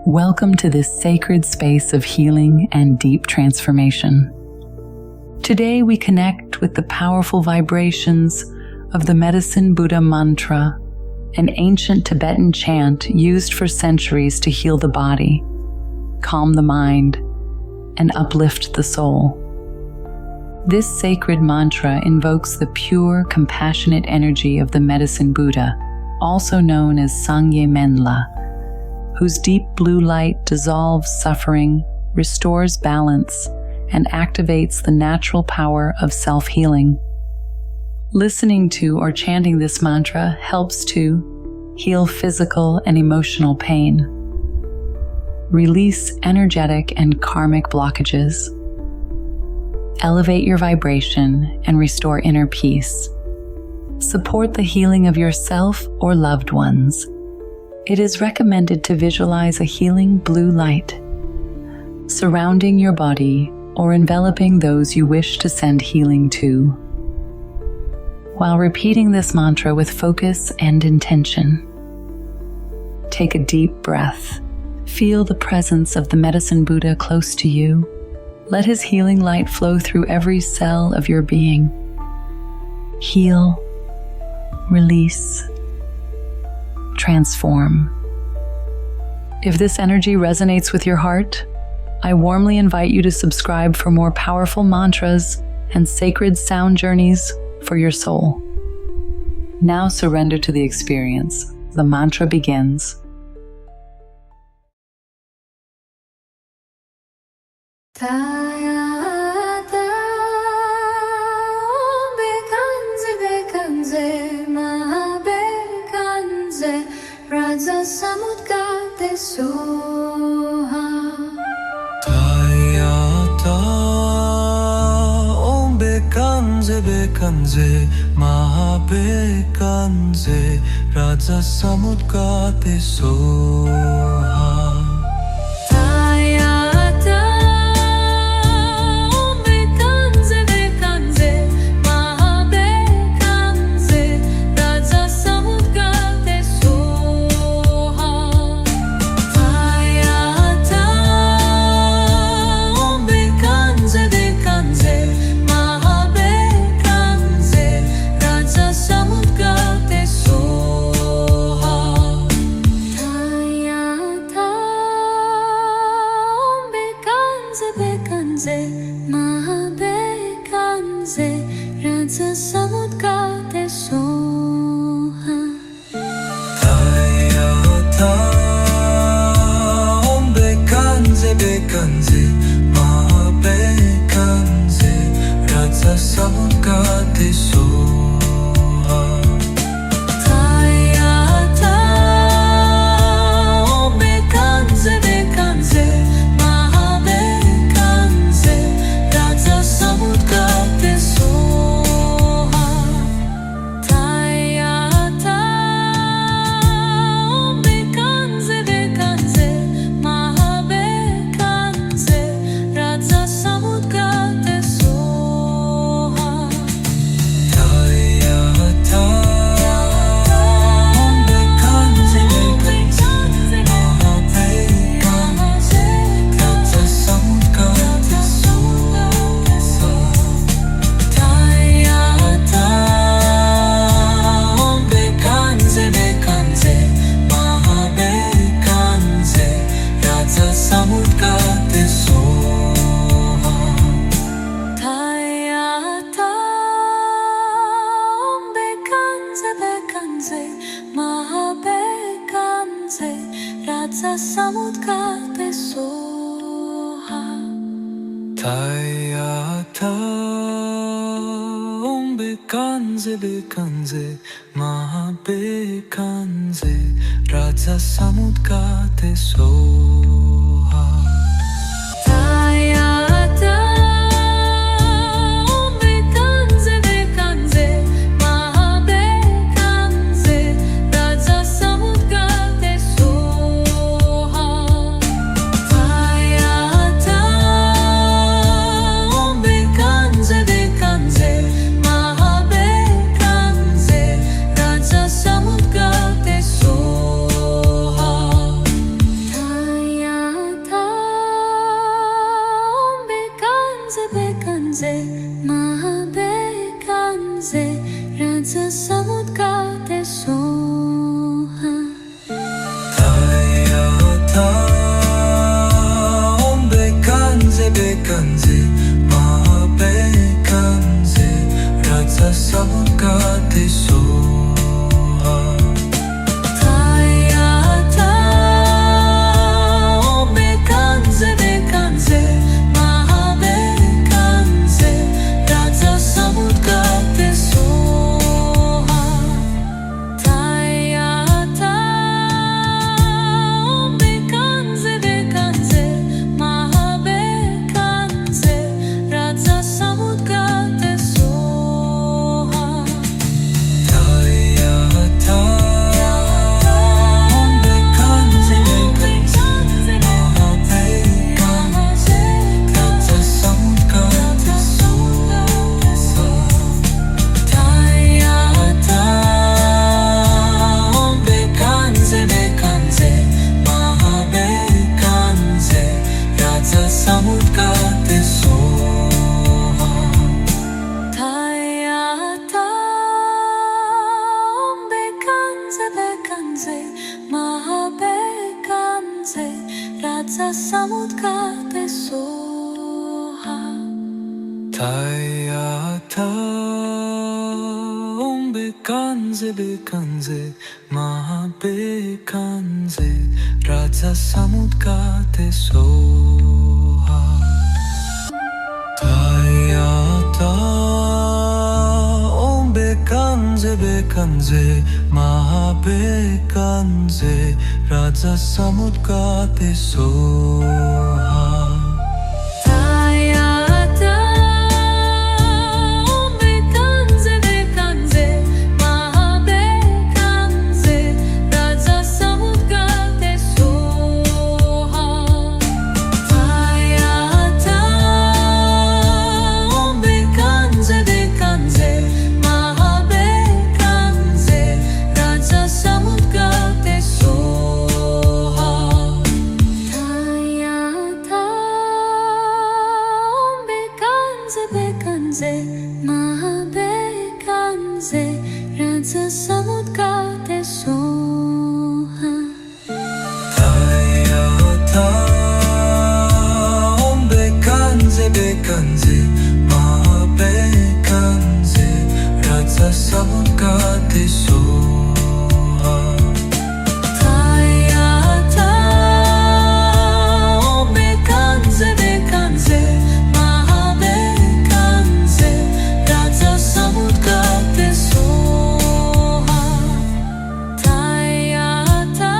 Welcome to this sacred space of healing and deep transformation. Today we connect with the powerful vibrations of the Medicine Buddha mantra, an ancient Tibetan chant used for centuries to heal the body, calm the mind, and uplift the soul. This sacred mantra invokes the pure, compassionate energy of the Medicine Buddha, also known as Sangye Menla, whose deep blue light dissolves suffering, restores balance, and activates the natural power of self-healing. Listening to or chanting this mantra helps to heal physical and emotional pain, release energetic and karmic blockages, elevate your vibration and restore inner peace, support the healing of yourself or loved ones. It is recommended to visualize a healing blue light surrounding your body or enveloping those you wish to send healing to. While repeating this mantra with focus and intention, take a deep breath. Feel the presence of the Medicine Buddha close to you. Let his healing light flow through every cell of your being. Heal, release, transform. If this energy resonates with your heart, I warmly invite you to subscribe for more powerful mantras and sacred sound journeys for your soul. Now surrender to the experience. The mantra begins. Tayata, Bekanze Bekanze, Maha Bekanze, Radza Samudgate, Soha. Tayata, Bekanze Bekanze, Maha Bekanze, Radza Samudgate, Soha. Maha Bekanze, Radza Samudgate, Soha. Tayata, Bekanze Bekanze, Maha Bekanze, Radza Samudgate, Soha. Tayata, Bekanze Bekanze, Maha Bekanze, Radza Samudgate, Soha. Tayata, Bekanze Bekanze, Maha Bekanze, Radza Samudgate, Soha. Tayata, Bekanze Bekanze, Maha Bekanze, Radza Samudgate, Soha. Tayata, Bekanze Bekanze, Maha Bekanze, Radza Samudgate, Soha. Tayata, Bekanze Bekanze, Maha Bekanze, Radza Samudgate, Soha. Tayata, Bekanze Bekanze, Maha Bekanze, Radza Samudgate, Soha. Tayata, Bekanze Bekanze, Maha Bekanze, Radza Samudgate, Soha. Tayata, Bekanze Bekanze, Maha Bekanze, Radza Samudgate, Soha. Radza Samudgate Soha. Tayata Bekanze Bekanze Maha Bekanze Radza Samudgate Soha. Tayata Bekanze Bekanze Maha Bekanze Radza Samudgate Soha. Tayata Bekanze Bekanze Maha Bekanze Radza Samudgate Soha. Tayata Bekanze Bekanze Maha Bekanze Radza Samudgate Soha. Tayata Bekanze Bekanze Maha Bekanze Radza Samudgate Soha. Tayata Bekanze Bekanze Maha Bekanze Radza Samudgate Soha. Tayata Bekanze Bekanze Maha Bekanze Radza Samudgate Soha. Tayata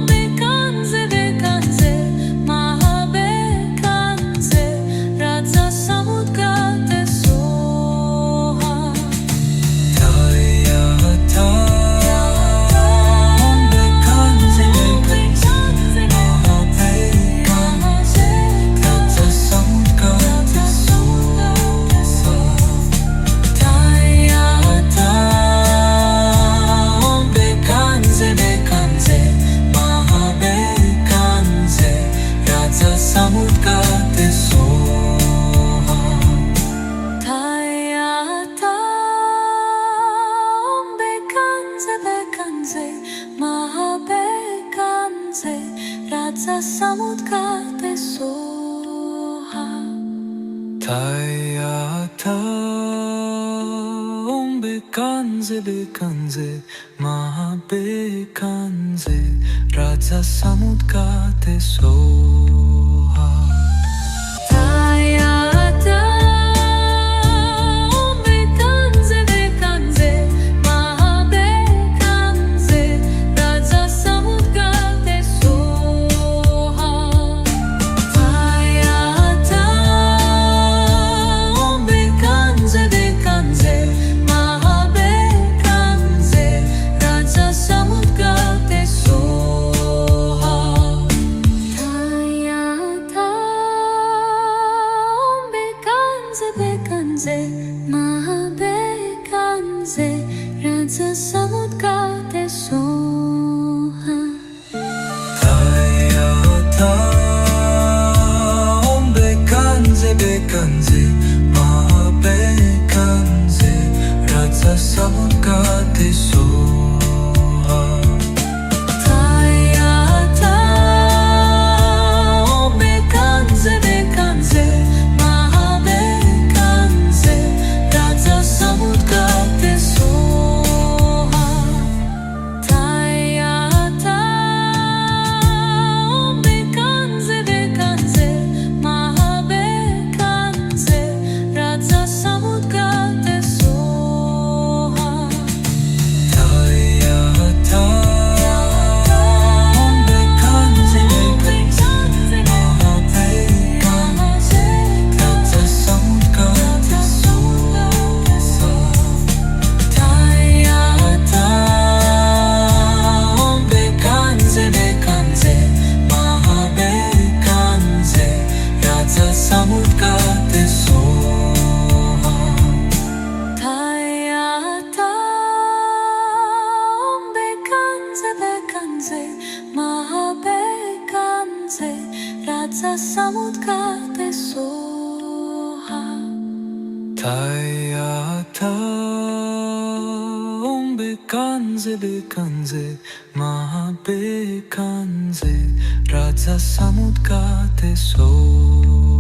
Bekanze Bekanze Maha Bekanze Radza Samudgate Soha. Tayata Bekanze Bekanze Maha Bekanze Radza Samudgate Soha. Tayata Bekanze Bekanze Maha Bekanze Radza Samudgate Soha. Tayata Bekanze Bekanze Maha Bekanze Radza Samudgate Soha. Tayata Bekanze Bekanze Maha Bekanze Radza Samudgate Soha. Tayata Bekanze Bekanze Maha Bekanze Radza Samudgate Soha. Tayata Bekanze Bekanze Maha Bekanze Radza Samudgate Soha. Tayata Bekanze Bekanze Maha Bekanze Radza Samudgate Soha. Tayata Bekanze Bekanze Maha Bekanze Radza Samudgate Soha. Tayata Bekanze Bekanze Maha Bekanze Radza Samudgate Soha. Tayata Bekanze Bekanze Maha Bekanze Radza Samudgate Soha. Tayata Bekanze Bekanze Maha Bekanze Radza Samudgate Soha. Tayata Bekanze Bekanze Maha Bekanze Radza Samudgate Soha. Tayata Bekanze Bekanze Maha Bekanze Radza Samudgate Soha. Tayata Bekanze Bekanze Maha Bekanze Radza Samudgate Soha